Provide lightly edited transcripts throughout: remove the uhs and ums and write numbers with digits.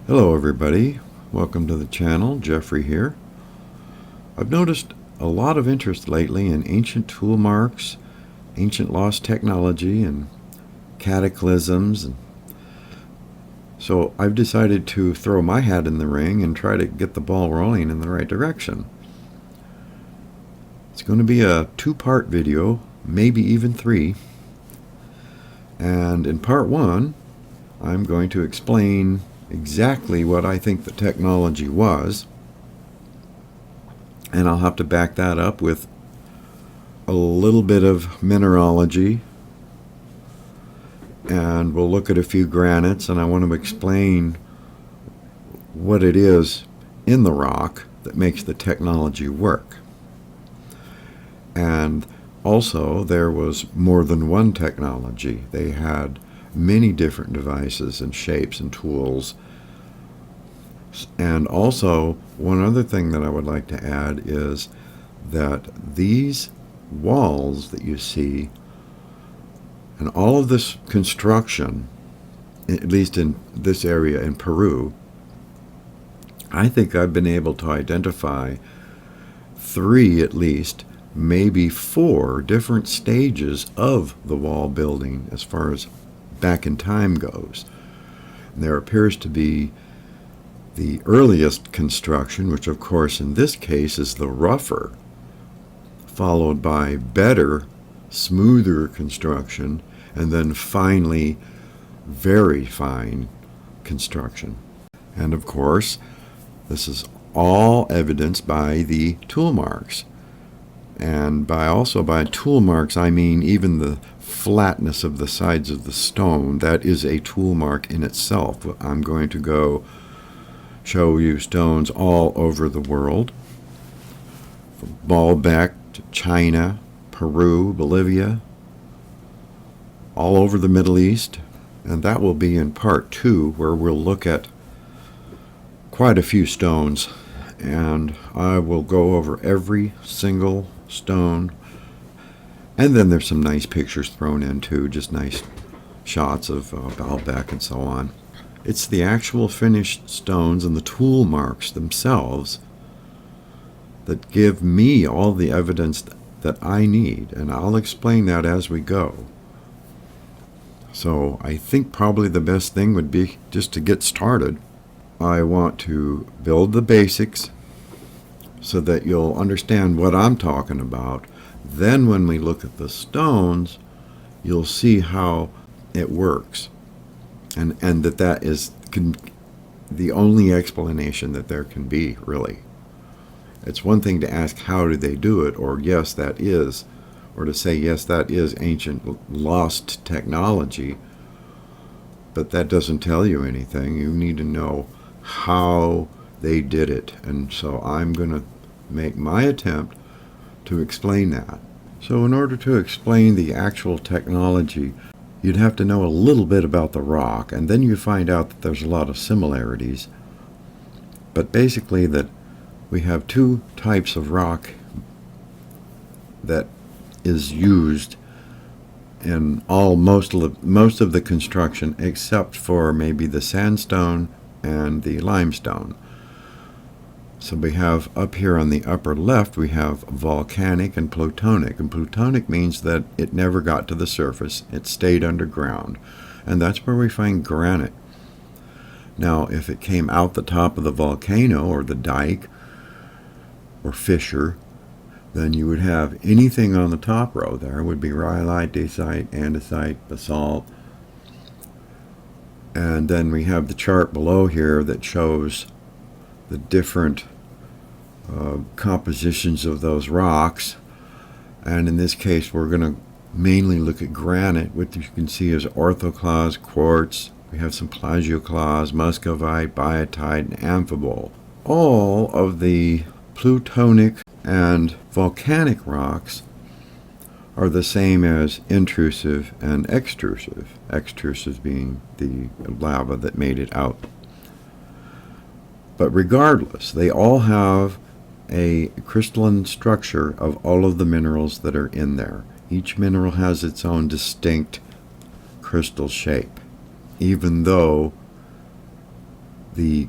Hello everybody, welcome to the channel. Jeffrey here. I've noticed a lot of interest lately in ancient tool marks, ancient lost technology, and cataclysms. And so I've decided to throw my hat in the ring and try to get the ball rolling in the right direction. It's going to be a two-part video, maybe even three. And in part one, I'm going to explain exactly what I think the technology was, and I'll have to back that up with a little bit of mineralogy, and we'll look at a few granites, and I want to explain what it is in the rock that makes the technology work. And also, there was more than one technology. They had many different devices and shapes and tools. And also, one other thing that I would like to add is that these walls that you see and all of this construction, at least in this area in Peru, I think I've been able to identify three at least, maybe four different stages of the wall building as far as back in time goes. And there appears to be the earliest construction, which of course in this case is the rougher, followed by better, smoother construction, and then finally very fine construction. And of course, this is all evidenced by the tool marks. And by tool marks, I mean even the flatness of the sides of the stone. That is a tool mark in itself. I'm going to go show you stones all over the world, from Baalbek to China, Peru, Bolivia, all over the Middle East. And that will be in part two, where we'll look at quite a few stones, and I will go over every single stone. And then there's some nice pictures thrown in too, just nice shots of Baalbek and so on. It's the actual finished stones and the tool marks themselves that give me all the evidence that I need, and I'll explain that as we go. So I think probably the best thing would be just to get started. I want to build the basics so that you'll understand what I'm talking about. Then when we look at the stones, you'll see how it works, and that is the only explanation that there can be, really. It's one thing to ask how did they do it, or yes, that is, or to say yes, that is ancient lost technology, but that doesn't tell you anything. You need to know how they did it, and so I'm going to make my attempt to explain that. So in order to explain the actual technology, you'd have to know a little bit about the rock, and then you find out that there's a lot of similarities. But basically that we have two types of rock that is used in most of the construction, except for maybe the sandstone and the limestone. So we have up here on the upper left, we have volcanic and plutonic. And plutonic means that it never got to the surface. It stayed underground. And that's where we find granite. Now, if it came out the top of the volcano or the dike or fissure, then you would have anything on the top row there would be rhyolite, dacite, andesite, basalt. And then we have the chart below here that shows the different compositions of those rocks, and in this case we're going to mainly look at granite, which you can see is orthoclase, quartz. We have some plagioclase, muscovite, biotite, and amphibole. All of the plutonic and volcanic rocks are the same as intrusive and extrusive, extrusive being the lava that made it out. But regardless, they all have a crystalline structure of all of the minerals that are in there. Each mineral has its own distinct crystal shape, even though the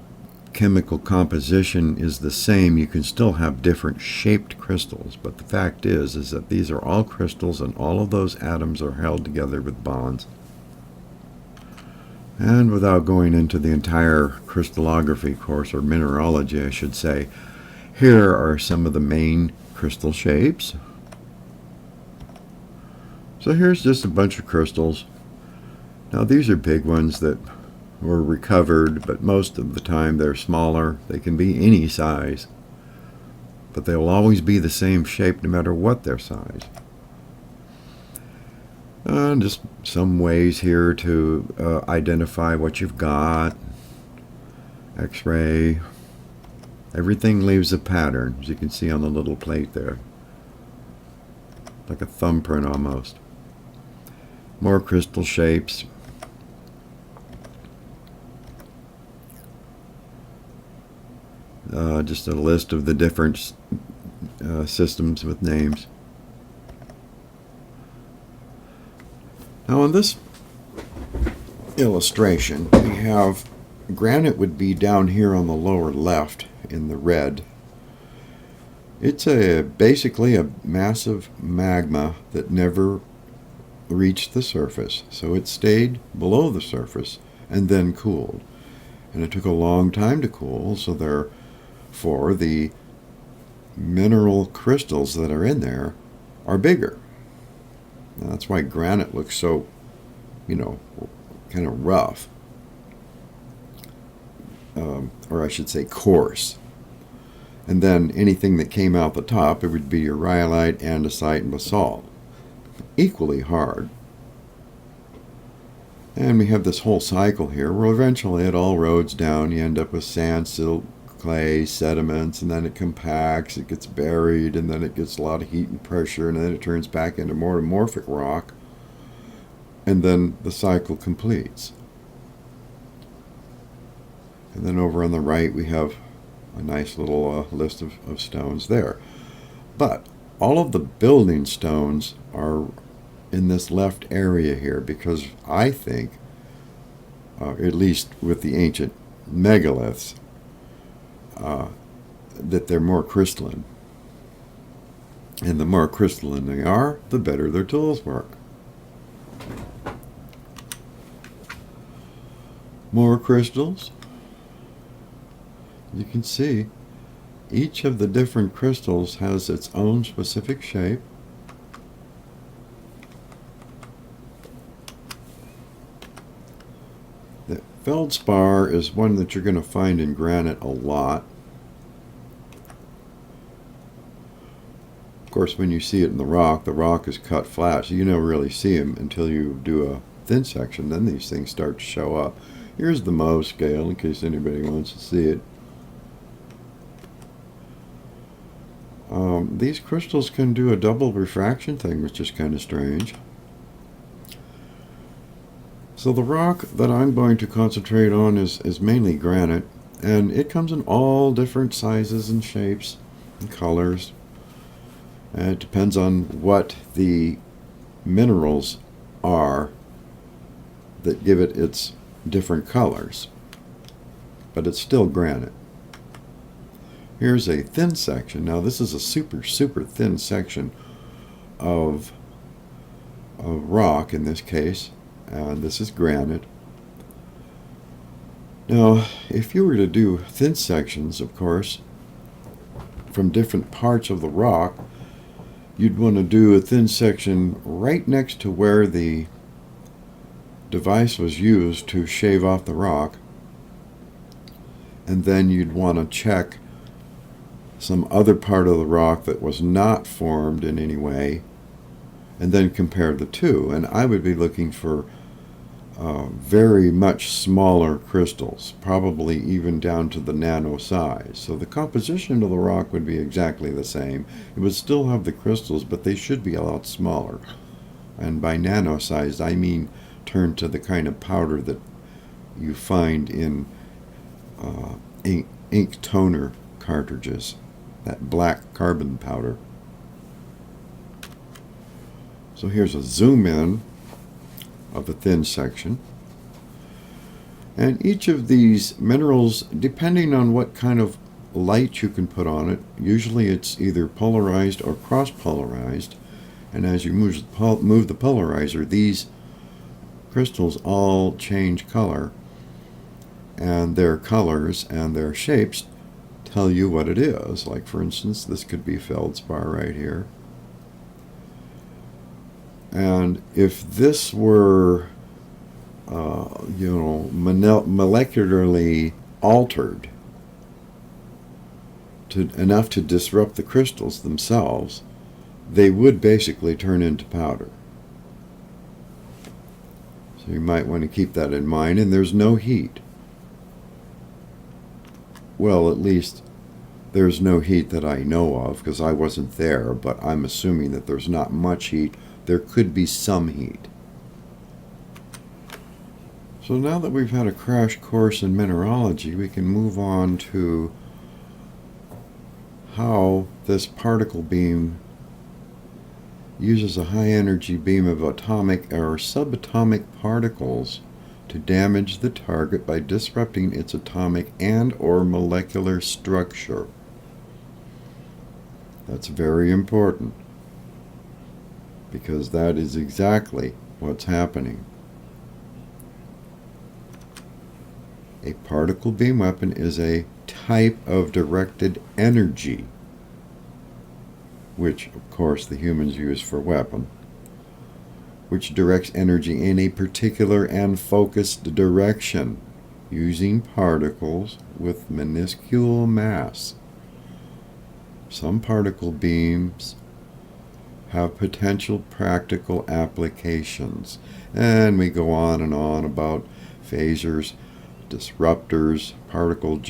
chemical composition is the same, you can still have different shaped crystals. But the fact is that these are all crystals, and all of those atoms are held together with bonds. And without going into the entire crystallography course, or mineralogy I should say, here are some of the main crystal shapes. So here's just a bunch of crystals. Now these are big ones that were recovered, but most of the time they're smaller. They can be any size, but they'll always be the same shape no matter what their size. Just some ways here to identify what you've got. X-ray. Everything leaves a pattern, as you can see on the little plate there. Like a thumbprint almost. More crystal shapes. Just a list of the different systems with names. Now on this illustration, we have granite would be down here on the lower left in the red. It's basically a massive magma that never reached the surface, so it stayed below the surface and then cooled. And it took a long time to cool, so therefore the mineral crystals that are in there are bigger. Now, that's why granite looks so, kind of rough. Or I should say coarse. And then anything that came out the top, it would be your rhyolite, andesite, and basalt. Equally hard. And we have this whole cycle here where eventually it all roads down. You end up with sand, silt, clay, sediments, and then it compacts, it gets buried, and then it gets a lot of heat and pressure, and then it turns back into metamorphic rock, and then the cycle completes. And then over on the right we have a nice little list of stones there. But all of the building stones are in this left area here, because I think, at least with the ancient megaliths, that they're more crystalline. And the more crystalline they are, the better their tools work. More crystals. You can see each of the different crystals has its own specific shape. The feldspar is one that you're going to find in granite a lot. Of course, when you see it in the rock is cut flat, so you never really see them until you do a thin section. Then these things start to show up. Here's the Mohs scale, in case anybody wants to see it. These crystals can do a double refraction thing, which is kind of strange. So the rock that I'm going to concentrate on is mainly granite, and it comes in all different sizes and shapes and colors. And it depends on what the minerals are that give it its different colors, but it's still granite. Here's a thin section. Now this is a super thin section of rock in this case, and this is granite. Now if you were to do thin sections, of course, from different parts of the rock, you'd want to do a thin section right next to where the device was used to shave off the rock, and then you'd want to check some other part of the rock that was not formed in any way, and then compare the two. And I would be looking for very much smaller crystals, probably even down to the nano size. So the composition of the rock would be exactly the same. It would still have the crystals, but they should be a lot smaller. And by nano sized, I mean turn to the kind of powder that you find in ink toner cartridges, that black carbon powder. So here's a zoom in of the thin section. And each of these minerals, depending on what kind of light you can put on it, usually it's either polarized or cross-polarized, and as you move the polarizer, these crystals all change color, and their colors and their shapes tell you what it is. Like, for instance, this could be feldspar right here. And if this were, molecularly altered enough to disrupt the crystals themselves, they would basically turn into powder. So you might want to keep that in mind, and there's no heat. Well, at least there's no heat that I know of, because I wasn't there, but I'm assuming that there's not much heat. There could be some heat. So now that we've had a crash course in mineralogy, we can move on to how this particle beam uses a high energy beam of atomic or subatomic particles to damage the target by disrupting its atomic and or molecular structure. That's very important, because that is exactly what's happening. A particle beam weapon is a type of directed energy, which of course the humans use for weapon, which directs energy in a particular and focused direction using particles with minuscule mass. Some particle beams have potential practical applications, and we go on and on about phasers, disruptors, particle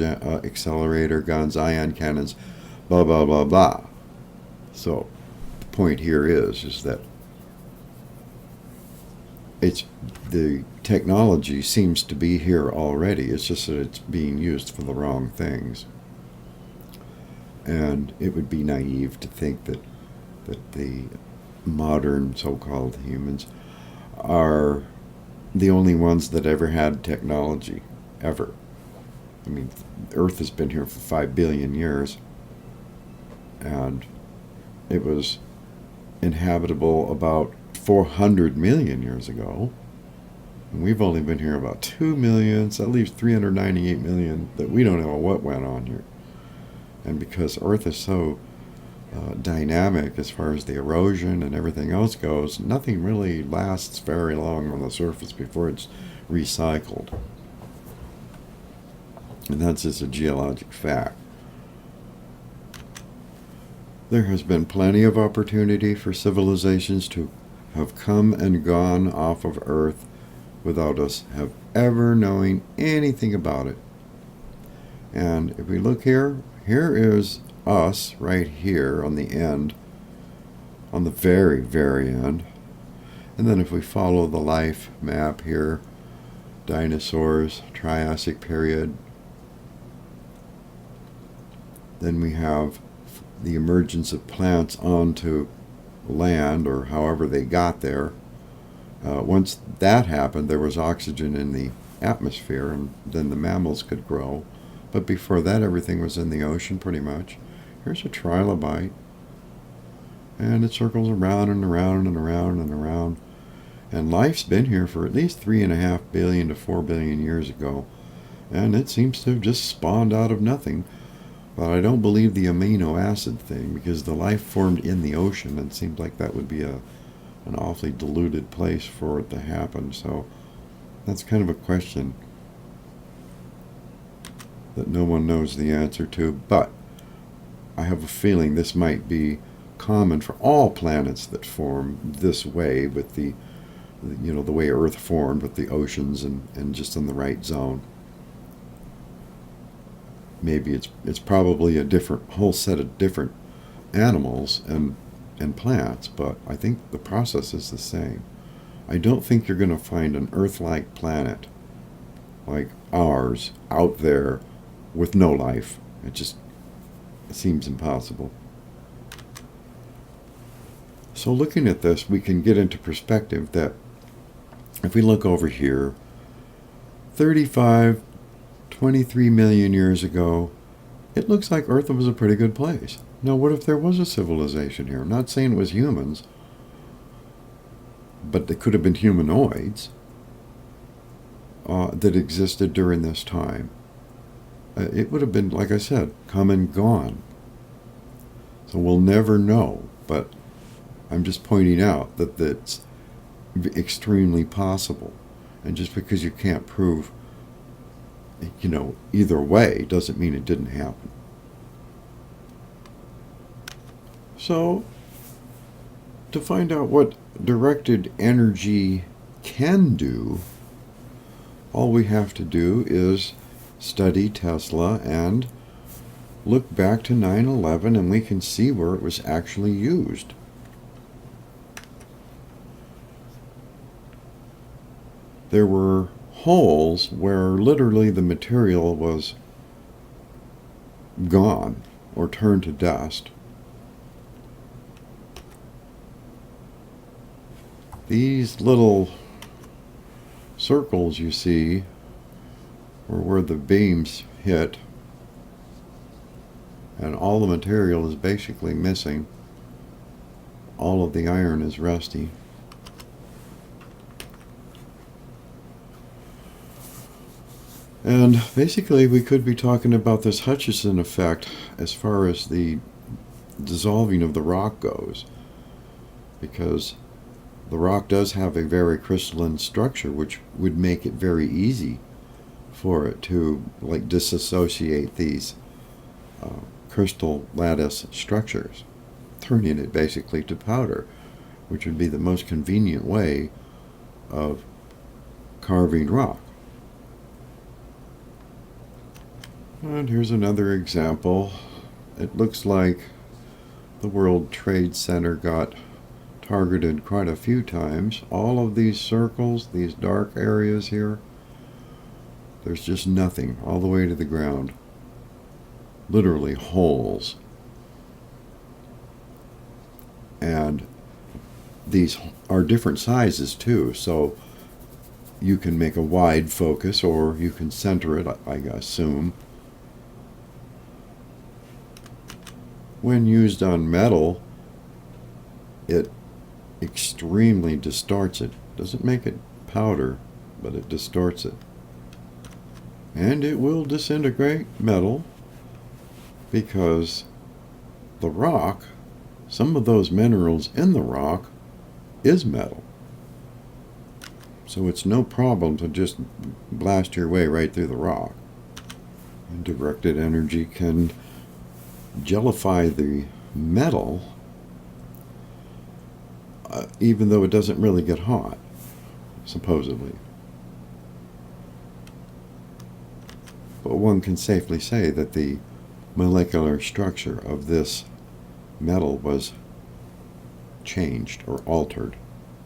accelerator guns, ion cannons, blah blah blah blah. So the point here is that the technology seems to be here already. It's just that it's being used for the wrong things. And it would be naive to think that the modern so-called humans are the only ones that ever had technology, ever. I mean, Earth has been here for 5 billion years, and it was inhabitable about 400 million years ago. And we've only been here about 2 million, so that leaves 398 million that we don't know what went on here. And because Earth is so dynamic as far as the erosion and everything else goes, nothing really lasts very long on the surface before it's recycled. And that's just a geologic fact. There has been plenty of opportunity for civilizations to have come and gone off of Earth without us have ever knowing anything about it. And if we look here, here is us right here on the end, on the very, very end. And then if we follow the life map here, dinosaurs, Triassic period, then we have the emergence of plants onto land, or however they got there. Once that happened, there was oxygen in the atmosphere, and then the mammals could grow. But before that, everything was in the ocean, pretty much. Here's a trilobite, and it circles around and around and around and around. And life's been here for at least 3.5 billion to 4 billion years ago, and it seems to have just spawned out of nothing. But I don't believe the amino acid thing, because the life formed in the ocean, and it seems like that would be an awfully diluted place for it to happen. So that's kind of a question that no one knows the answer to. But I have a feeling this might be common for all planets that form this way, with the way Earth formed, with the oceans and just in the right zone. Maybe it's probably a whole set of different animals and plants, but I think the process is the same. I don't think you're going to find an Earth-like planet like ours out there with no life. It seems impossible. So looking at this, we can get into perspective that if we look over here, 35, 23 million years ago, it looks like Earth was a pretty good place. Now, what if there was a civilization here? I'm not saying it was humans, but they could have been humanoids that existed during this time. It would have been, like I said, come and gone. So we'll never know, but I'm just pointing out that it's extremely possible. And just because you can't prove, either way, doesn't mean it didn't happen. So, to find out what directed energy can do, all we have to do is study Tesla and look back to 9/11, and we can see where it was actually used. There were holes where literally the material was gone or turned to dust. These little circles you see are where the beams hit, and all the material is basically missing. All of the iron is rusty. And basically we could be talking about this Hutchison effect as far as the dissolving of the rock goes, because the rock does have a very crystalline structure, which would make it very easy for it to disassociate these crystal lattice structures, turning it basically to powder, which would be the most convenient way of carving rock. And here's another example. It looks like the World Trade Center got targeted quite a few times. All of these circles, these dark areas here, there's just nothing all the way to the ground. Literally holes. And these are different sizes too, so you can make a wide focus or you can center it, I assume. When used on metal, it extremely distorts it. Doesn't make it powder, but it distorts it. And it will disintegrate metal because the rock, some of those minerals in the rock, is metal. So it's no problem to just blast your way right through the rock. And directed energy can gellify the metal, even though it doesn't really get hot, supposedly. But one can safely say that the molecular structure of this metal was changed or altered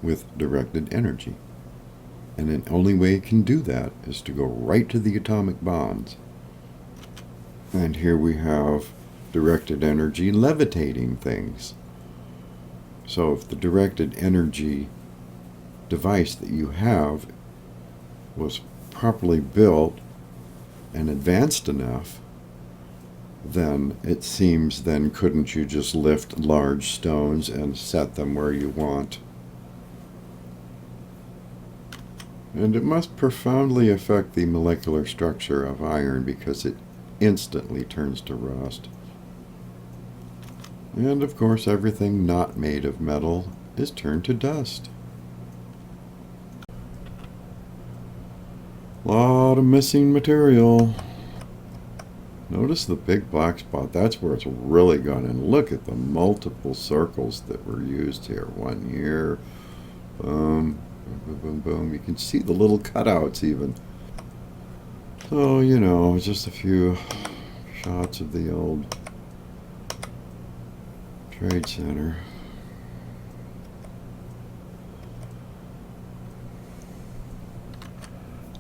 with directed energy. And the only way it can do that is to go right to the atomic bonds. And here we have directed energy levitating things. So if the directed energy device that you have was properly built and advanced enough, then it seems then couldn't you just lift large stones and set them where you want? And it must profoundly affect the molecular structure of iron because it instantly turns to rust. And of course everything not made of metal is turned to dust. A lot of missing material. Notice the big black spot. That's where it's really gone. And look at the multiple circles that were used here. 1 year. Boom. Boom, boom, boom. You can see the little cutouts even. So, just a few shots of the old Trade Center.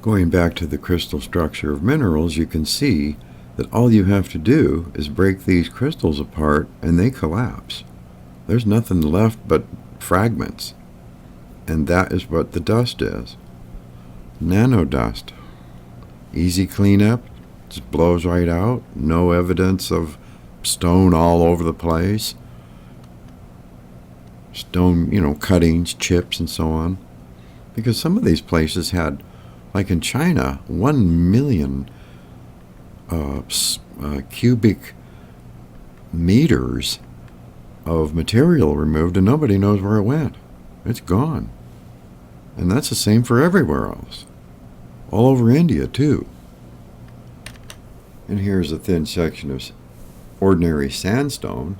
Going back to the crystal structure of minerals, you can see that all you have to do is break these crystals apart and they collapse. There's nothing left but fragments. And that is what the dust is. Nanodust. Easy cleanup, just blows right out. No evidence of stone all over the place. Stone, cuttings, chips, and so on. Because some of these places had, like in China, 1 million cubic meters of material removed, and nobody knows where it went. It's gone. And that's the same for everywhere else. All over India, too. And here's a thin section of ordinary sandstone,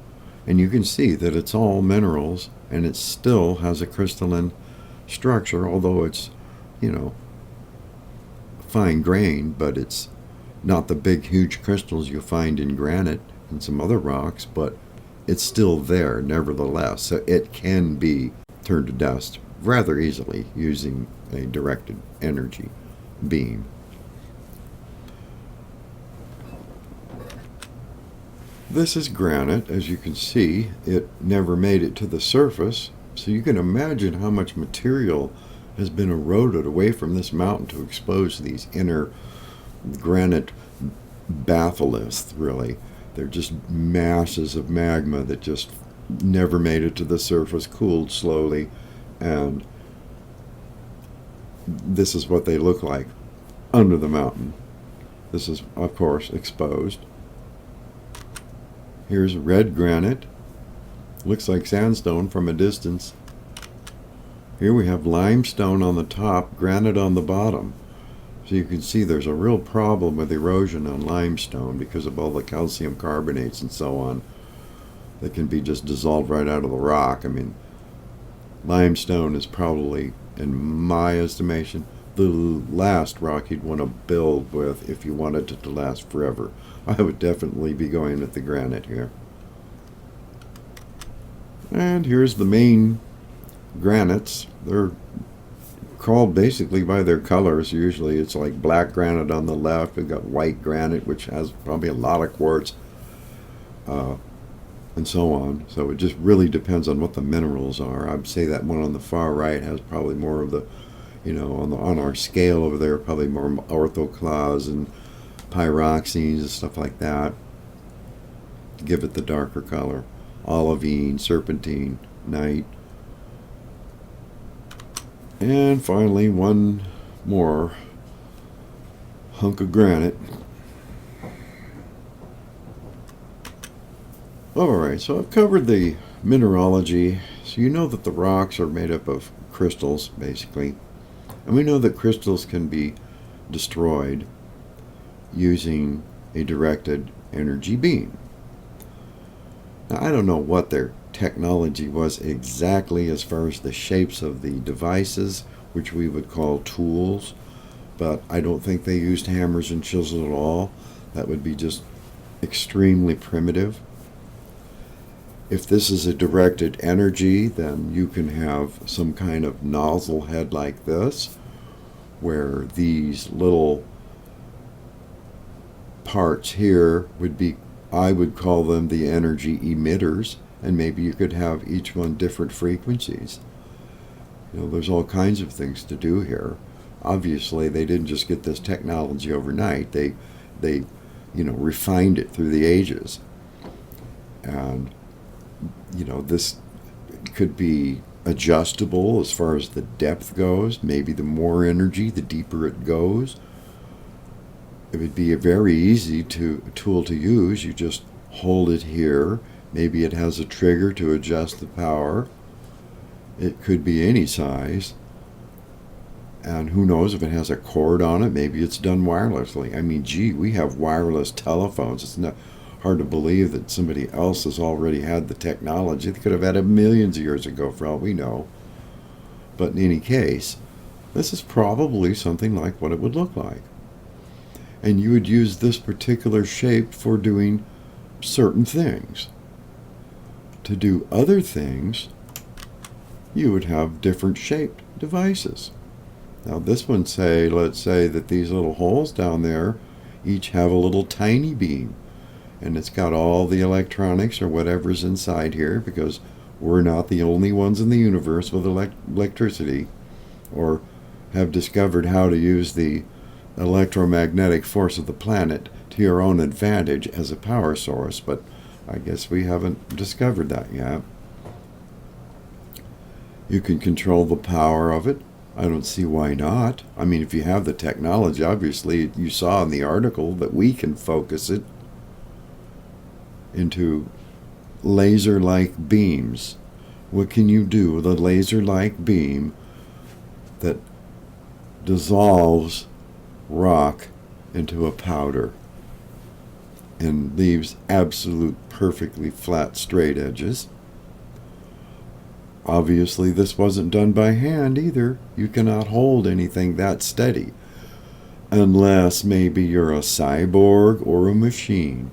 and you can see that it's all minerals, and it still has a crystalline structure, although it's, fine grained, but it's not the big, huge crystals you find in granite and some other rocks, but it's still there nevertheless. So it can be turned to dust rather easily using a directed energy beam. This is granite. As you can see, it never made it to the surface, so you can imagine how much material has been eroded away from this mountain to expose these inner granite batholiths, really. They're just masses of magma that just never made it to the surface, cooled slowly, and this is what they look like under the mountain. This is, of course, exposed. Here's red granite. Looks like sandstone from a distance. Here we have limestone on the top, granite on the bottom. So you can see there's a real problem with erosion on limestone because of all the calcium carbonates and so on that can be just dissolved right out of the rock. I mean, limestone is probably, in my estimation, the last rock you'd want to build with if you wanted it to last forever. I would definitely be going with the granite here. And here's the main granites. They're called basically by their colors. Usually it's like black granite on the left. We've got white granite, which has probably a lot of quartz, and so on. So it just really depends on what the minerals are. I'd say that one on the far right has probably more of the, on our scale over there, probably more orthoclase and pyroxenes and stuff like that. Give it the darker color. Olivine, serpentine, night. And finally, one more hunk of granite. Alright, so I've covered the mineralogy. So you know that the rocks are made up of crystals, basically. And we know that crystals can be destroyed using a directed energy beam. Now, I don't know what their technology was exactly as far as the shapes of the devices, which we would call tools, but I don't think they used hammers and chisels at all. That would be just extremely primitive. If this is a directed energy, then you can have some kind of nozzle head like this, where these little parts here would be, I would call them the energy emitters, and maybe you could have each one different frequencies. There's all kinds of things to do here. Obviously, they didn't just get this technology overnight. They refined it through the ages. And, this could be adjustable as far as the depth goes. Maybe the more energy, the deeper it goes. It would be a very easy tool to use. You just hold it here. Maybe it has a trigger to adjust the power. It could be any size. And who knows if it has a cord on it. Maybe it's done wirelessly. I mean, gee, we have wireless telephones. It's not hard to believe that somebody else has already had the technology. They could have had it millions of years ago, for all we know. But in any case, this is probably something like what it would look like. And you would use this particular shape for doing certain things. To do other things, you would have different shaped devices. Now this one let's say that these little holes down there each have a little tiny beam, and it's got all the electronics or whatever's inside here, because we're not the only ones in the universe with electricity or have discovered how to use the electromagnetic force of the planet to your own advantage as a power source, but I guess we haven't discovered that yet. You can control the power of it. I don't see why not. I mean, if you have the technology, obviously you saw in the article that we can focus it into laser-like beams. What can you do with a laser-like beam that dissolves rock into a powder and leaves absolute perfectly flat straight edges? Obviously this wasn't done by hand either. You cannot hold anything that steady unless maybe you're a cyborg or a machine.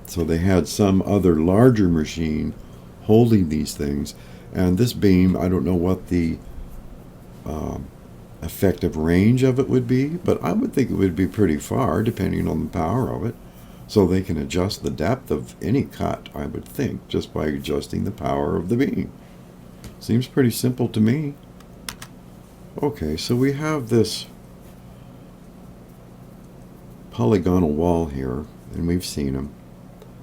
So they had some other larger machine holding these things, and this beam, I don't know what the effective range of it would be, but I would think it would be pretty far depending on the power of it. So they can adjust the depth of any cut, I would think, just by adjusting the power of the beam. Seems pretty simple to me. Okay, so we have this polygonal wall here, and we've seen them.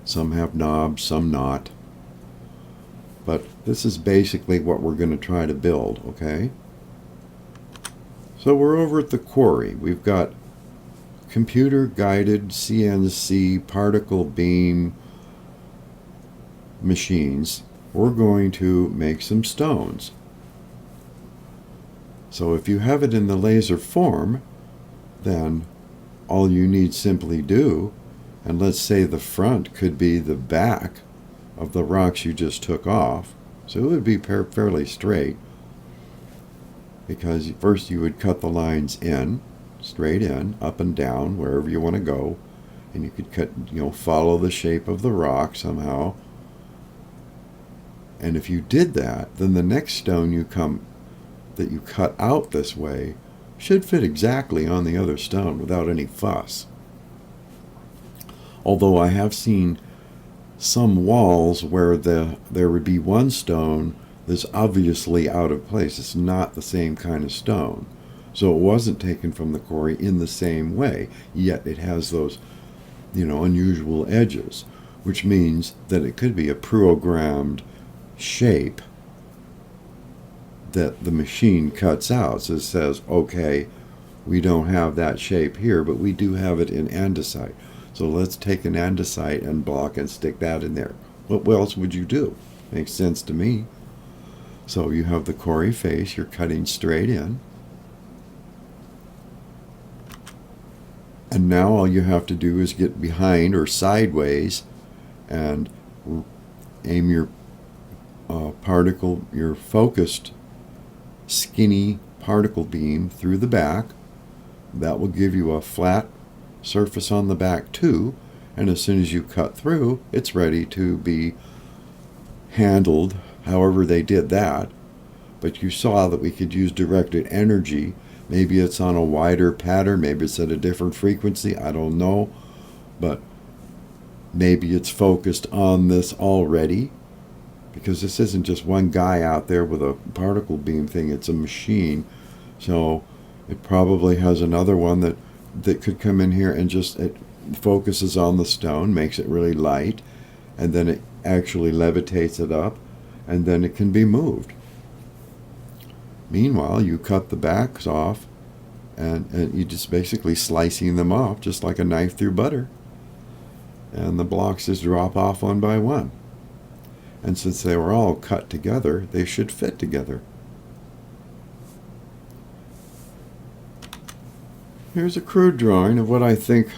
Some have knobs, some not. But this is basically what we're going to try to build, okay? So we're over at the quarry. We've got computer-guided CNC particle beam machines. We're going to make some stones. So if you have it in the laser form, then all you need simply do, and let's say the front could be the back of the rocks you just took off, so it would be fairly straight, because first you would cut the lines in, straight in, up and down, wherever you want to go, and you could cut, follow the shape of the rock somehow. And if you did that, then the next stone that you cut out this way should fit exactly on the other stone without any fuss. Although I have seen some walls where there would be one stone that's obviously out of place. It's not the same kind of stone. So it wasn't taken from the quarry in the same way, yet it has those, unusual edges, which means that it could be a programmed shape that the machine cuts out. So it says, okay, we don't have that shape here, but we do have it in andesite. So let's take an andesite and block and stick that in there. What else would you do? Makes sense to me. So you have the quarry face, you're cutting straight in. And now all you have to do is get behind or sideways and aim your your focused skinny particle beam through the back. That will give you a flat surface on the back too, and as soon as you cut through, it's ready to be handled however they did that. But you saw that we could use directed energy. Maybe it's on a wider pattern, maybe it's at a different frequency, I don't know, but maybe it's focused on this already, because this isn't just one guy out there with a particle beam thing, it's a machine. So it probably has another one that could come in here and just, it focuses on the stone, makes it really light, and then it actually levitates it up, and then it can be moved. Meanwhile, you cut the backs off, and you just basically slicing them off, just like a knife through butter. And the blocks just drop off one by one. And since they were all cut together, they should fit together. Here's a crude drawing of what I think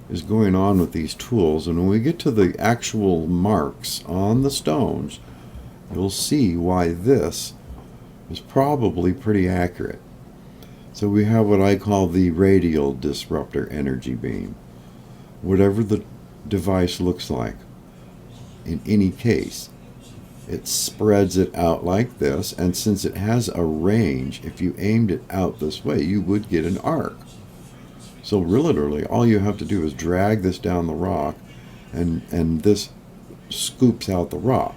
is going on with these tools. And when we get to the actual marks on the stones, you'll see why this is probably pretty accurate. So we have what I call the radial disruptor energy beam. Whatever the device looks like, in any case, it spreads it out like this, and since it has a range, if you aimed it out this way, you would get an arc. So literally, all you have to do is drag this down the rock, and this scoops out the rock.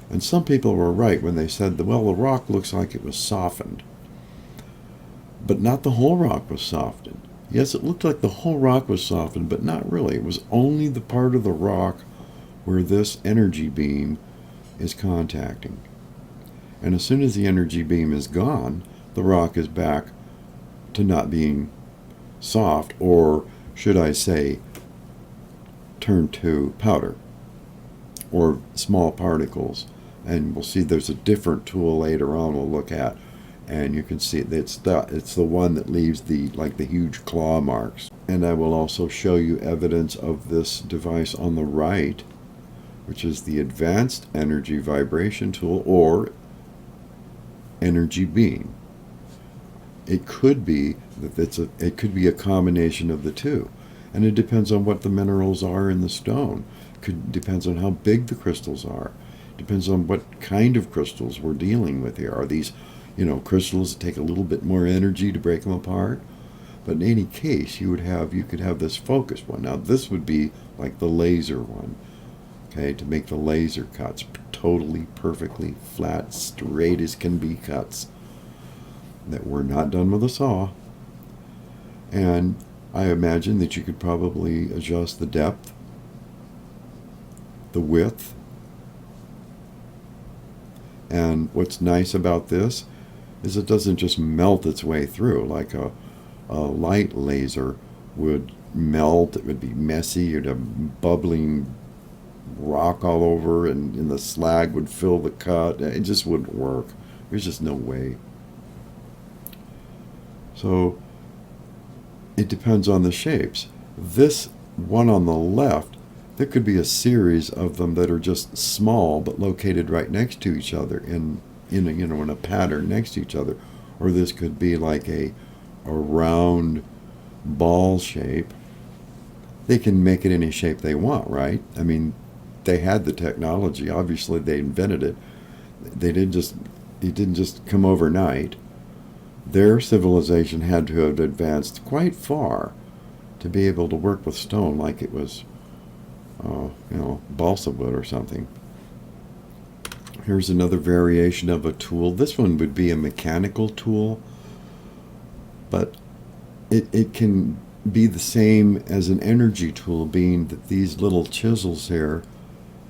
And some people were right when they said, well, the rock looks like it was softened. But not the whole rock was softened. Yes, it looked like the whole rock was softened, but not really. It was only the part of the rock where this energy beam is contacting. And as soon as the energy beam is gone, the rock is back to not being soft, or should I say, turned to powder or small particles. And we'll see there's a different tool later on we'll look at, and you can see it's the one that leaves the huge claw marks. And I will also show you evidence of this device on the right, which is the Advanced Energy Vibration Tool, or energy beam. It could be it could be a combination of the two, and it depends on what the minerals are in the stone. Depends on how big the crystals are. Depends on what kind of crystals we're dealing with here. Are these, crystals that take a little bit more energy to break them apart? But in any case, you could have this focused one. Now this would be like the laser one, okay, to make the laser cuts, totally perfectly flat, straight as can be cuts that were not done with a saw. And I imagine that you could probably adjust the depth, the width. And what's nice about this is it doesn't just melt its way through like a light laser would melt. It would be messy. You'd have bubbling rock all over, and the slag would fill the cut. It just wouldn't work. There's just no way. So it depends on the shapes. This one on the left, there could be a series of them that are just small but located right next to each other in a pattern next to each other. Or this could be like a round ball shape. They can make it any shape they want, right? I mean, they had the technology. Obviously, they invented it. It didn't just come overnight. Their civilization had to have advanced quite far to be able to work with stone like it was, balsa wood or something. Here's another variation of a tool. This one would be a mechanical tool, but it can be the same as an energy tool, being that these little chisels here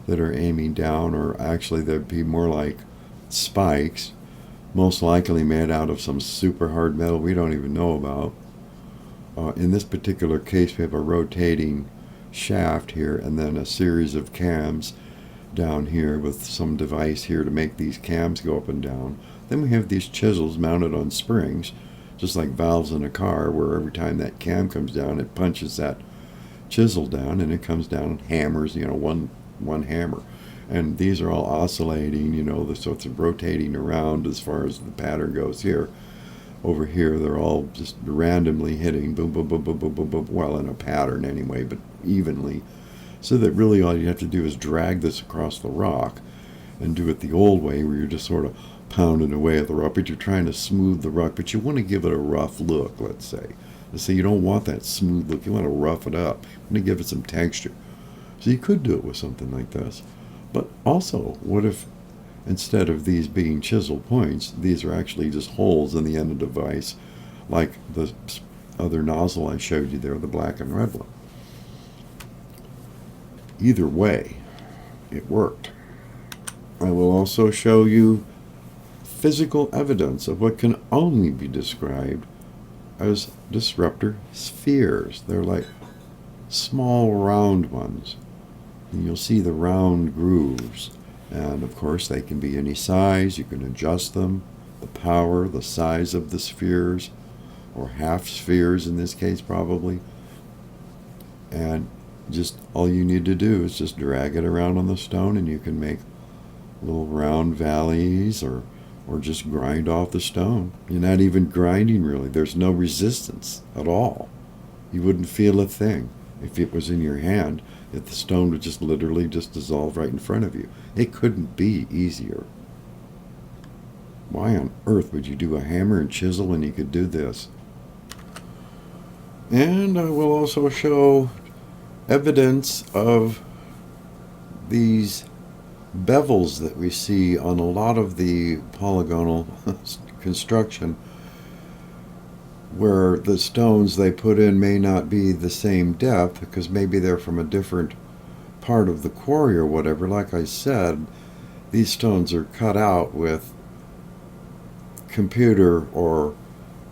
that are aiming down, or actually they'd be more like spikes, most likely made out of some super hard metal we don't even know about. In this particular case, we have a rotating shaft here and then a series of cams down here with some device here to make these cams go up and down. Then we have these chisels mounted on springs, just like valves in a car, where every time that cam comes down, it punches that chisel down, and it comes down and hammers, one hammer. And these are all oscillating, so it's rotating around as far as the pattern goes here. Over here, they're all just randomly hitting, boom, boom, boom, boom, boom, boom, boom, well, in a pattern anyway, but evenly. So that really all you have to do is drag this across the rock and do it the old way, where you're just sort of pounding away at the rock, but you're trying to smooth the rock, but you want to give it a rough look, let's say. Let's say you don't want that smooth look, you want to rough it up, you want to give it some texture. So you could do it with something like this. But also, what if instead of these being chisel points, these are actually just holes in the end of the device, like the other nozzle I showed you there, the black and red one. Either way, it worked. I will also show you physical evidence of what can only be described as disruptor spheres. They're like small round ones. And you'll see the round grooves. And of course, they can be any size. You can adjust them, the power, the size of the spheres, or half spheres in this case probably. And just all you need to do is just drag it around on the stone, and you can make little round valleys, or just grind off the stone. You're not even grinding really. There's no resistance at all. You wouldn't feel a thing if it was in your hand. If the stone would just literally just dissolve right in front of you. It couldn't be easier. Why on earth would you do a hammer and chisel when you could do this? And I will also show evidence of these bevels that we see on a lot of the polygonal construction. where the stones they put in may not be the same depth because maybe they're from a different part of the quarry or whatever. Like I said, these stones are cut out with computer or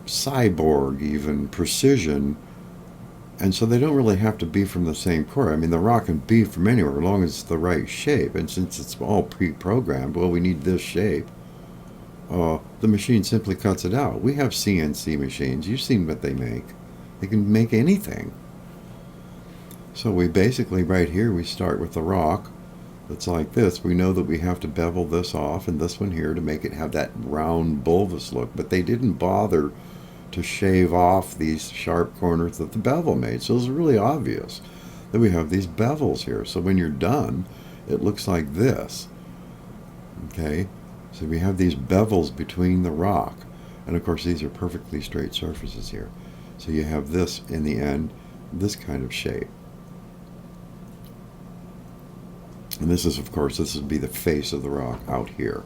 cyborg even precision, and so they don't really have to be from the same quarry. I mean, the rock can be from anywhere as long as it's the right shape, and since it's all pre-programmed, well, we need this shape, the machine simply cuts it out. We have CNC machines. You've seen what they make. They can make anything. So we basically, right here, we start with the rock that's like this. We know that we have to bevel this off and this one here to make it have that round bulbous look, but they didn't bother to shave off these sharp corners that the bevel made. So it's really obvious that we have these bevels here. So when you're done, it looks like this. Okay? So we have these bevels between the rock. And of course, these are perfectly straight surfaces here. So you have this, in the end, this kind of shape. And this is, of course, this would be the face of the rock out here.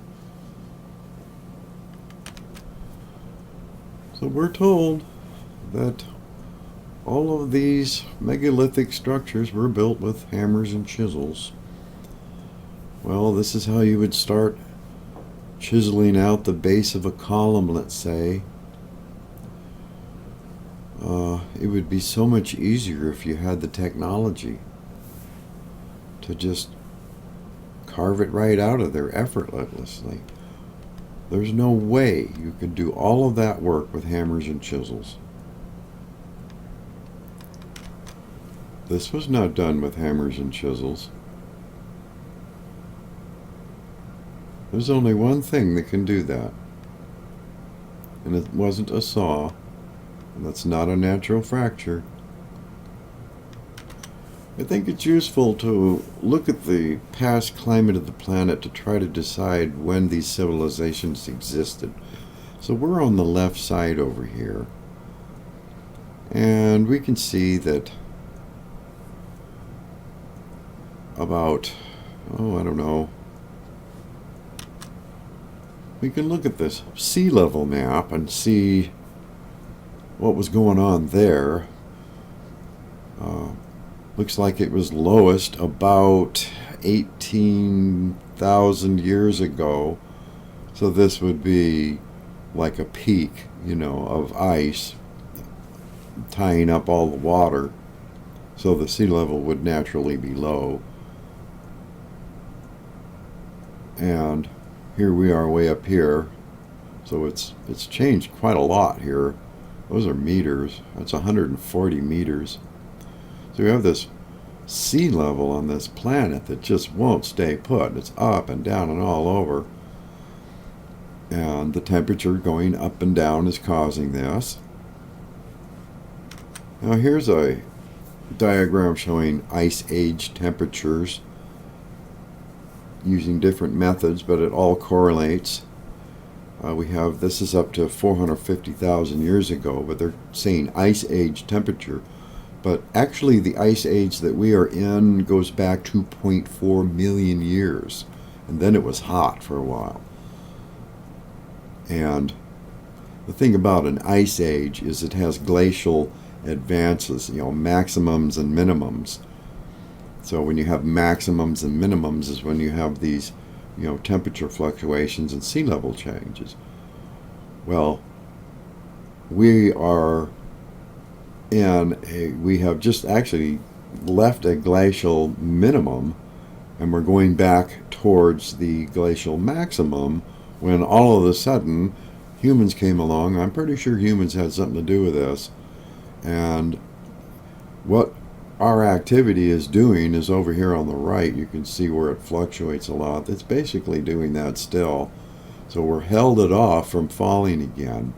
So we're told that all of these megalithic structures were built with hammers and chisels. Well, this is how you would start chiseling out the base of a column, let's say. It would be so much easier if you had the technology to just carve it right out of there effortlessly. There's no way you could do all of that work with hammers and chisels. This was not done with hammers and chisels. There's only one thing that can do that. And it wasn't a saw. And that's not a natural fracture. I think it's useful to look at the past climate of the planet to try to decide when these civilizations existed. So we're on the left side over here. And we can see that about, I don't know. We can look at this sea level map and see what was going on there. Looks like it was lowest about 18,000 years ago. So this would be like a peak, of ice tying up all the water. So the sea level would naturally be low. And here we are way up here. So it's changed quite a lot here. Those are meters. That's 140 meters. So we have this sea level on this planet that just won't stay put. It's up and down and all over. And the temperature going up and down is causing this. Now here's a diagram showing ice age temperatures using different methods, but it all correlates. This is up to 450,000 years ago, but they're saying ice age temperature. But actually the ice age that we are in goes back 2.4 million years. And then it was hot for a while. And the thing about an ice age is it has glacial advances, maximums and minimums. So when you have maximums and minimums is when you have these, temperature fluctuations and sea level changes. Well, we have just actually left a glacial minimum, and we're going back towards the glacial maximum when all of a sudden humans came along. I'm pretty sure humans had something to do with this. And what our activity is doing is over here on the right. You can see where it fluctuates a lot. It's basically doing that still. So we're held it off from falling again.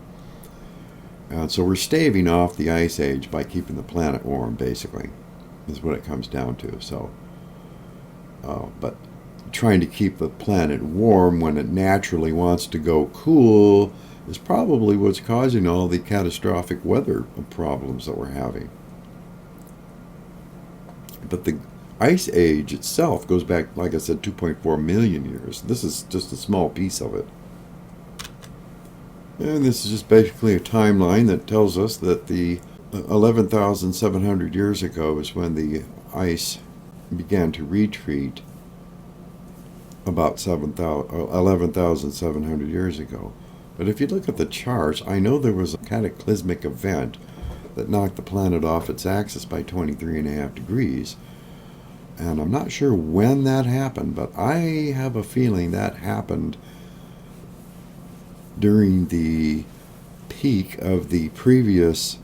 And so we're staving off the ice age by keeping the planet warm, basically, is what it comes down to. So, but trying to keep the planet warm when it naturally wants to go cool is probably what's causing all the catastrophic weather problems that we're having. But the ice age itself goes back, like I said, 2.4 million years. This is just a small piece of it. And this is just basically a timeline that tells us that the 11,700 years ago is when the ice began to retreat about 11,700 years ago. But if you look at the charts, I know there was a cataclysmic event that knocked the planet off its axis by 23.5 degrees. And I'm not sure when that happened, but I have a feeling that happened during the peak of the previous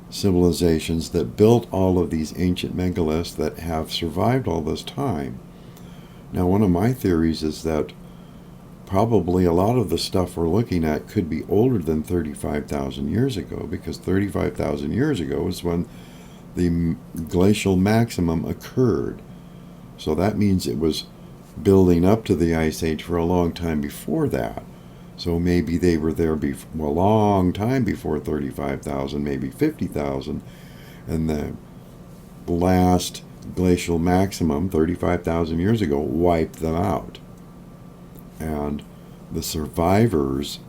civilizations that built all of these ancient megaliths that have survived all this time. Now, one of my theories is that probably a lot of the stuff we're looking at could be older than 35,000 years ago, because 35,000 years ago is when the glacial maximum occurred. So that means it was building up to the Ice Age for a long time before that. So maybe they were there a long time before 35,000, maybe 50,000, and the last glacial maximum, 35,000 years ago, wiped them out. And the survivors,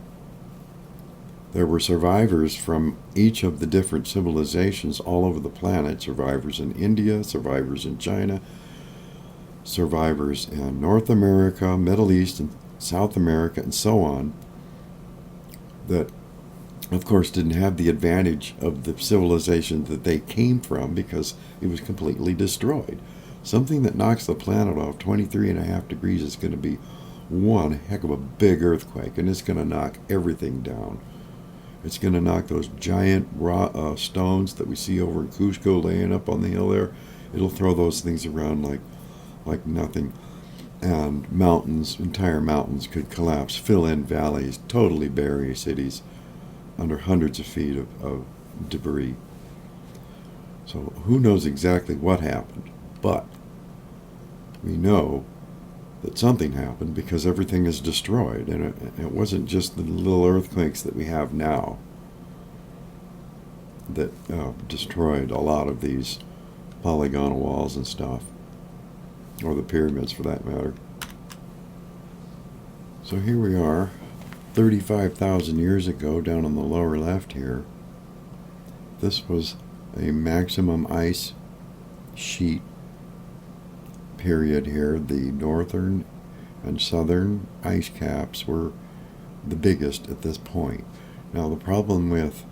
there were survivors from each of the different civilizations all over the planet, survivors in India, survivors in China, survivors in North America, Middle East, and South America, and so on, that of course didn't have the advantage of the civilization that they came from because it was completely destroyed. Something that knocks the planet off 23.5 degrees is going to be one heck of a big earthquake, and it's going to knock everything down. It's going to knock those giant stones that we see over in Cusco laying up on the hill there. It'll throw those things around like nothing. And mountains, entire mountains could collapse, fill in valleys, totally bury cities under hundreds of feet of debris. So who knows exactly what happened, but we know that something happened because everything is destroyed, and it wasn't just the little earthquakes that we have now that destroyed a lot of these polygonal walls and stuff, or the pyramids for that matter. So here we are, 35,000 years ago, down on the lower left here. This was a maximum ice sheet period here. The northern and southern ice caps were the biggest at this point. Now, the problem with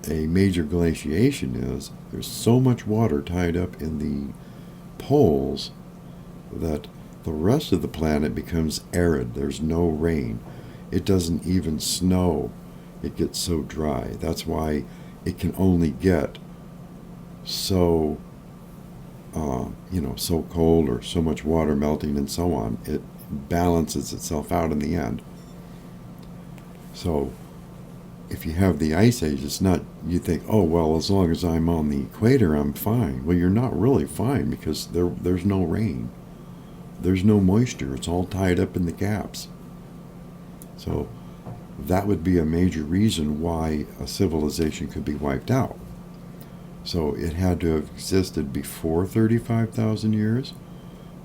a major glaciation is there's so much water tied up in the poles that the rest of the planet becomes arid. There's no rain. It doesn't even snow. It gets so dry. That's why it can only get so so cold, or so much water melting and so on. It balances itself out in the end. So if you have the ice age, it's not, you think, oh, well, as long as I'm on the equator, I'm fine. Well, you're not really fine, because there's no rain. There's no moisture. It's all tied up in the gaps. So that would be a major reason why a civilization could be wiped out. So it had to have existed before 35,000 years,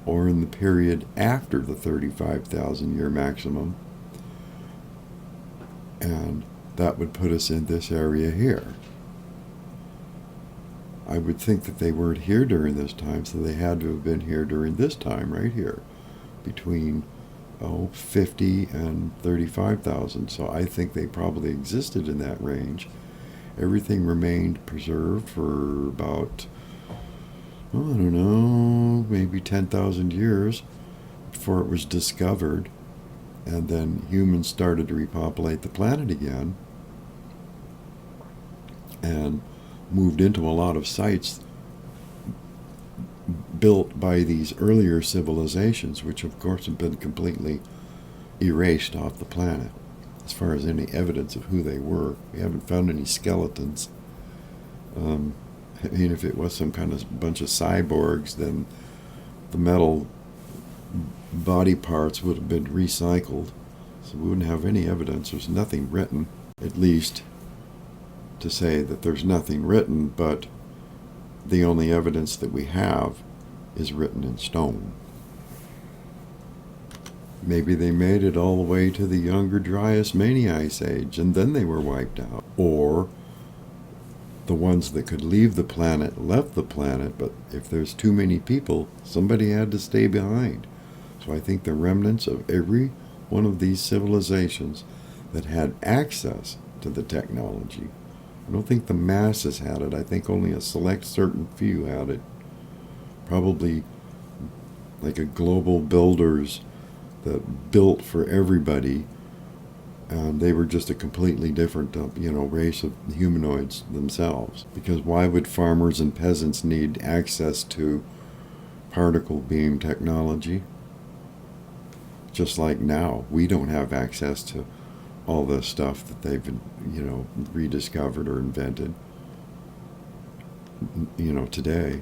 or in the period after the 35,000 year maximum. And that would put us in this area here. I would think that they weren't here during this time, so they had to have been here during this time right here, between 50 and 35,000. So I think they probably existed in that range. Everything remained preserved for about, I don't know, maybe 10,000 years before it was discovered, and then humans started to repopulate the planet again and moved into a lot of sites built by these earlier civilizations, which of course have been completely erased off the planet. As far as any evidence of who they were, we haven't found any skeletons. If it was some kind of bunch of cyborgs, then the metal body parts would have been recycled, so we wouldn't have any evidence. There's nothing written, at least to say that there's nothing written, but the only evidence that we have is written in stone. Maybe they made it all the way to the Younger Dryas Mini Ice Age and then they were wiped out. Or the ones that could leave the planet left the planet, but if there's too many people, somebody had to stay behind. So I think the remnants of every one of these civilizations that had access to the technology, I don't think the masses had it. I think only a select certain few had it. Probably like a global builders that built for everybody, and they were just a completely different, race of humanoids themselves. Because why would farmers and peasants need access to particle beam technology? Just like now, we don't have access to all the stuff that they've been, rediscovered or invented, today.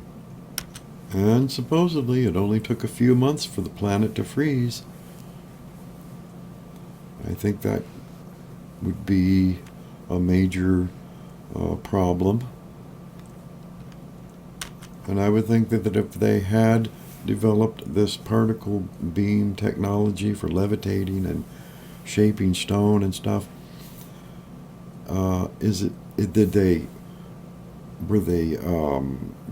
And supposedly it only took a few months for the planet to freeze. I think that would be a major problem. And I would think that if they had developed this particle beam technology for levitating and shaping stone and stuff,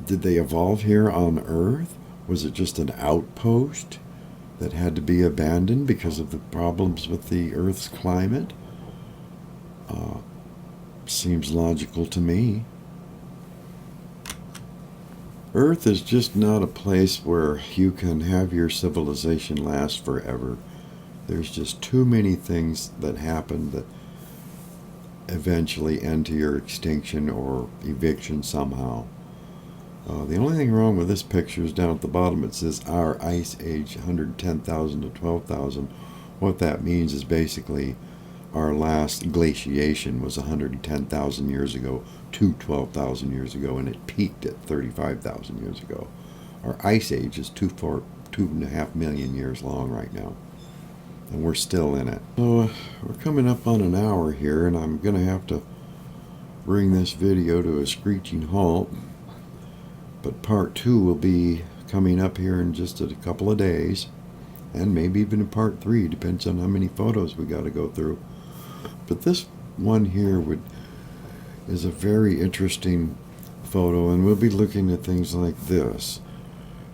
did they evolve here on Earth? Was it just an outpost that had to be abandoned because of the problems with the Earth's climate? Seems logical to me. Earth is just not a place where you can have your civilization last forever. There's just too many things that happen that eventually end to your extinction or eviction somehow. The only thing wrong with this picture is down at the bottom. It says our ice age 110,000 to 12,000. What that means is basically our last glaciation was 110,000 years ago to 12,000 years ago, and it peaked at 35,000 years ago. Our ice age is 2.5 million years long right now, and we're still in it. So we're coming up on an hour here, and I'm going to have to bring this video to a screeching halt. But part 2 will be coming up here in just a couple of days, and maybe even in part 3, depends on how many photos we got to go through. But this one here is a very interesting photo, and we'll be looking at things like this.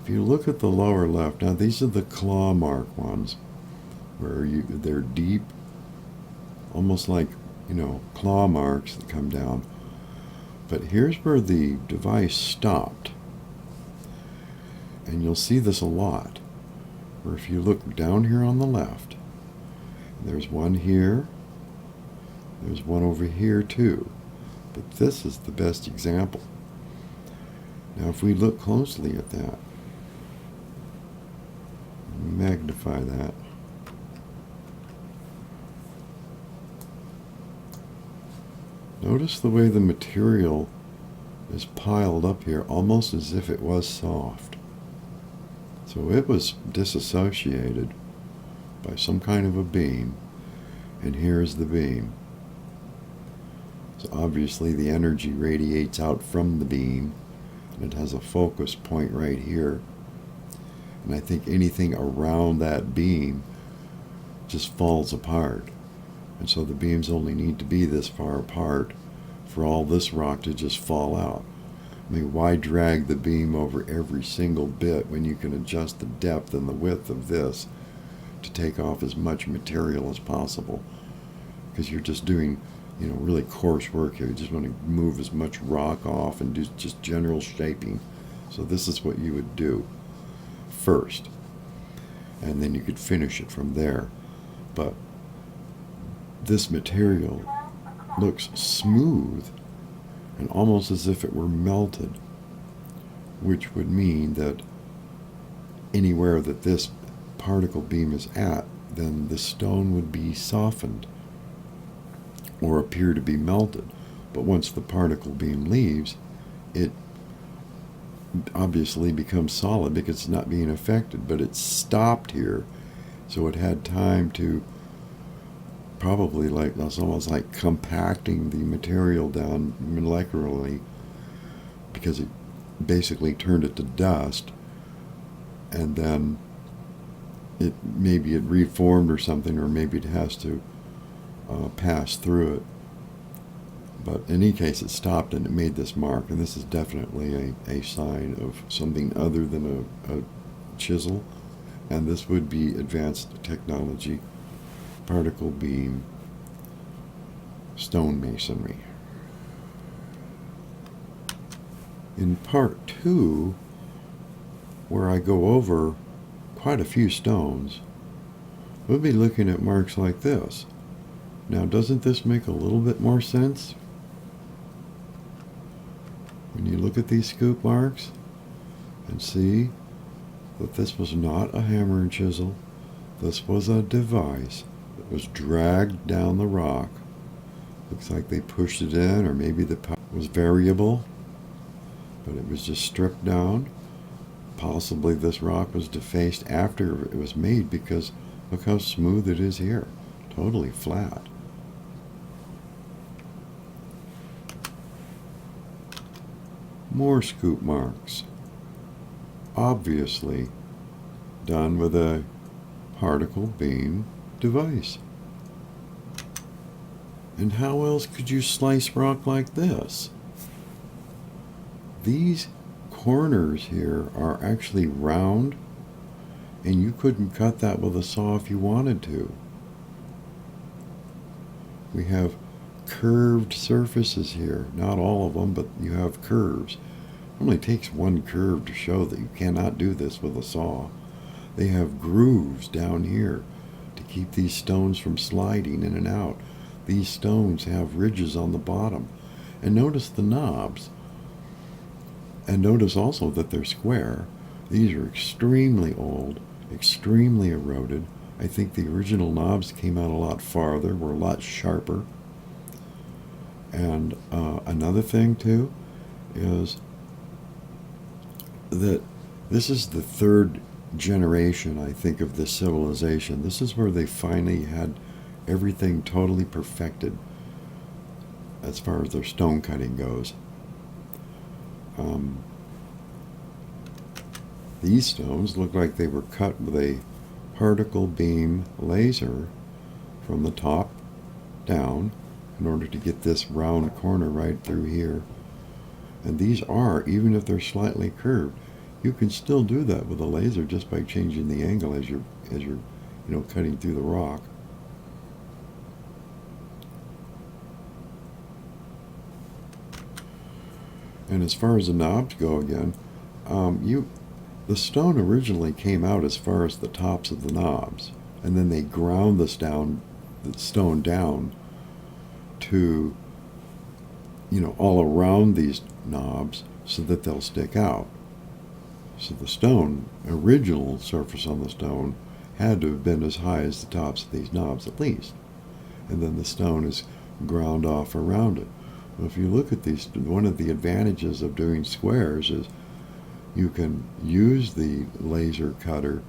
If you look at the lower left, now these are the claw mark ones, where they're deep, almost like, claw marks that come down. But here's where the device stopped. And you'll see this a lot, where if you look down here on the left, there's one here, there's one over here too, but this is the best example. Now if we look closely at that, magnify that, notice the way the material is piled up here, almost as if it was soft. So it was disassociated by some kind of a beam, and here's the beam. So obviously the energy radiates out from the beam, and it has a focus point right here. And I think anything around that beam just falls apart. And so the beams only need to be this far apart for all this rock to just fall out. I mean, why drag the beam over every single bit when you can adjust the depth and the width of this to take off as much material as possible? Because you're just doing, really coarse work here. You just want to move as much rock off and do just general shaping. So this is what you would do first, and then you could finish it from there. But this material looks smooth and almost as if it were melted, which would mean that anywhere that this particle beam is at, then the stone would be softened or appear to be melted. But once the particle beam leaves, it obviously becomes solid because it's not being affected, but it's stopped here, so it had time to probably, that's almost like compacting the material down molecularly, because it basically turned it to dust, and then maybe it reformed or something, or maybe it has to pass through it. But in any case, it stopped and it made this mark, and this is definitely a sign of something other than a chisel, and this would be advanced technology, particle beam, stonemasonry. In part 2, where I go over quite a few stones, we'll be looking at marks like this. Now, doesn't this make a little bit more sense? When you look at these scoop marks and see that this was not a hammer and chisel, this was a device that was dragged down the rock. Looks like they pushed it in, or maybe the power was variable, but it was just stripped down. Possibly this rock was defaced after it was made, because look how smooth it is here. Totally flat. More scoop marks. Obviously done with a particle beam device. And how else could you slice rock like this? These corners here are actually round, and you couldn't cut that with a saw if you wanted to. We have curved surfaces here. Not all of them, but you have curves. It only takes one curve to show that you cannot do this with a saw. They have grooves down here to keep these stones from sliding in and out. These stones have ridges on the bottom. And notice the knobs. And notice also that they're square. These are extremely old, extremely eroded. I think the original knobs came out a lot farther, were a lot sharper. And another thing too is that this is the third generation, I think, of this civilization. This is where they finally had everything totally perfected as far as their stone cutting goes. These stones look like they were cut with a particle beam laser from the top down in order to get this round corner right through here. And these are, even if they're slightly curved, you can still do that with a laser just by changing the angle as you're cutting through the rock. And as far as the knobs go again, the stone originally came out as far as the tops of the knobs, and then they ground the stone down to, all around these knobs so that they'll stick out. So the original surface on the stone had to have been as high as the tops of these knobs at least. And then the stone is ground off around it. Well, if you look at these, one of the advantages of doing squares is you can use the laser cutter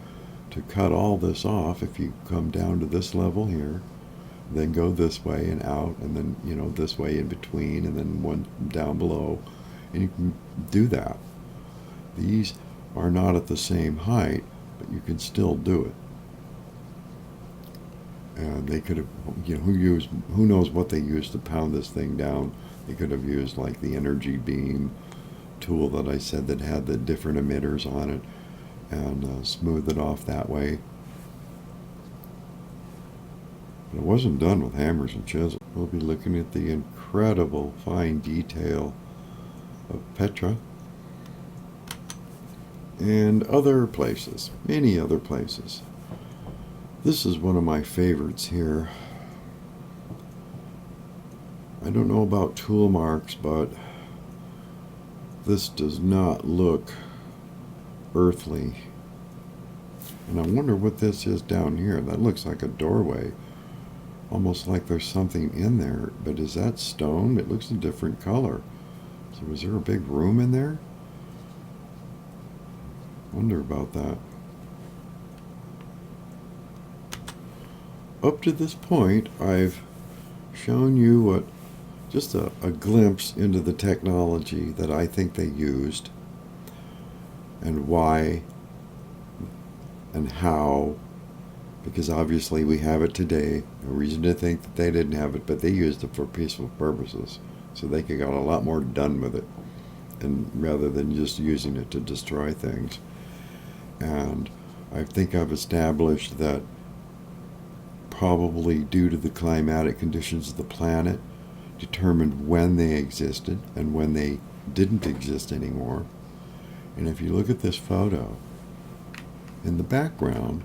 to cut all this off. If you come down to this level here, then go this way and out, and then this way in between, and then one down below, and you can do that. These are not at the same height, but you can still do it. And they could have, who knows what they used to pound this thing down. They could have used like the energy beam tool that I said that had the different emitters on it, and smooth it off that way. But it wasn't done with hammers and chisels. We'll be looking at the incredible fine detail of Petra and other places, many other places. This is one of my favorites here. I don't know about tool marks, but this does not look earthly. And I wonder what this is down here. That looks like a doorway. Almost like there's something in there. But is that stone? It looks a different color. So was there a big room in there? Wonder about that. Up to this point, I've shown you just a glimpse into the technology that I think they used, and why and how because obviously we have it today. No reason to think that they didn't have it, but they used it for peaceful purposes. So they could got a lot more done with it, and rather than just using it to destroy things. And I think I've established that probably due to the climatic conditions of the planet, determined when they existed and when they didn't exist anymore. And if you look at this photo, in the background,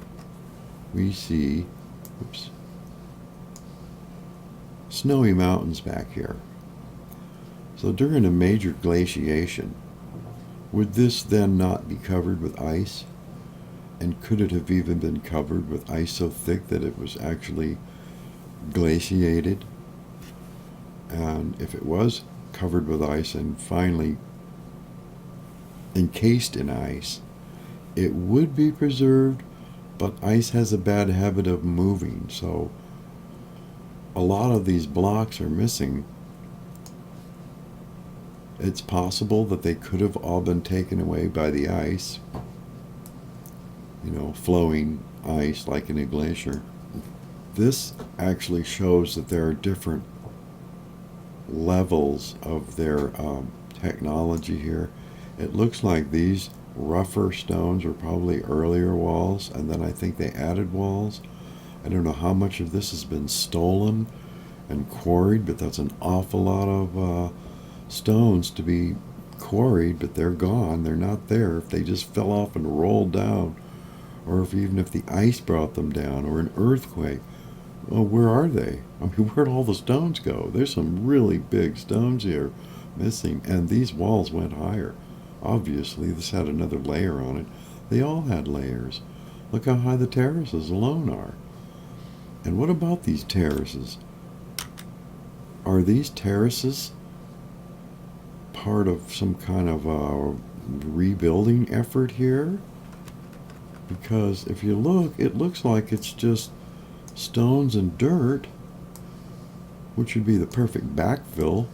we see, oops, snowy mountains back here. So during a major glaciation, would this then not be covered with ice? And could it have even been covered with ice so thick that it was actually glaciated? And if it was covered with ice and finally encased in ice, it would be preserved, but ice has a bad habit of moving, so a lot of these blocks are missing. It's possible that they could have all been taken away by the ice, flowing ice like in a glacier. This actually shows that there are different levels of their technology here. It looks like these rougher stones were probably earlier walls, and then I think they added walls. I don't know how much of this has been stolen and quarried, but that's an awful lot of stones to be quarried, but they're gone. They're not there. If they just fell off and rolled down, or even if the ice brought them down, or an earthquake, well, where are they? I mean, where'd all the stones go? There's some really big stones here missing, and these walls went higher. Obviously, this had another layer on it. They all had layers. Look how high the terraces alone are. And what about these terraces? Are these terraces part of some kind of a rebuilding effort here? Because if you look, it looks like it's just stones and dirt, which would be the perfect backfill,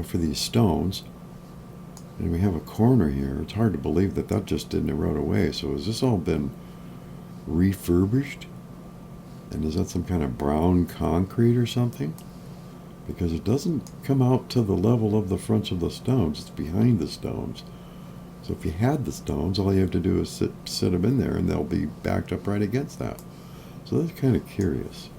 for these stones. And we have a corner here. It's hard to believe that that just didn't erode away. So has this all been refurbished? And is that some kind of brown concrete or something? Because it doesn't come out to the level of the fronts of the stones. It's behind the stones. So if you had the stones, all you have to do is sit them in there, and they'll be backed up right against that. So that's kind of curious.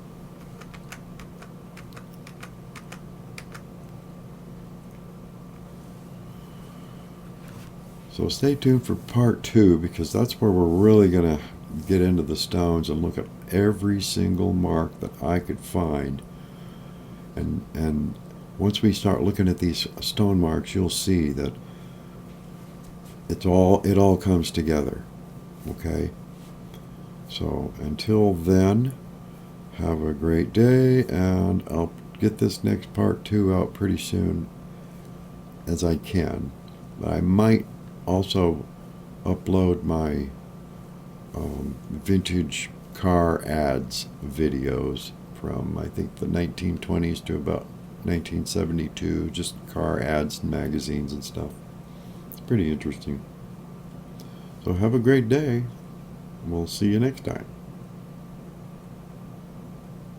So stay tuned for part 2, because that's where we're really going to get into the stones and look at every single mark that I could find. And once we start looking at these stone marks, you'll see that it all comes together. Okay? So until then, have a great day, and I'll get this next part 2 out pretty soon as I can. But I might also upload my vintage car ads videos from, I think, the 1920s to about 1972, just car ads and magazines and stuff. It's pretty interesting. So have a great day. We'll see you next time.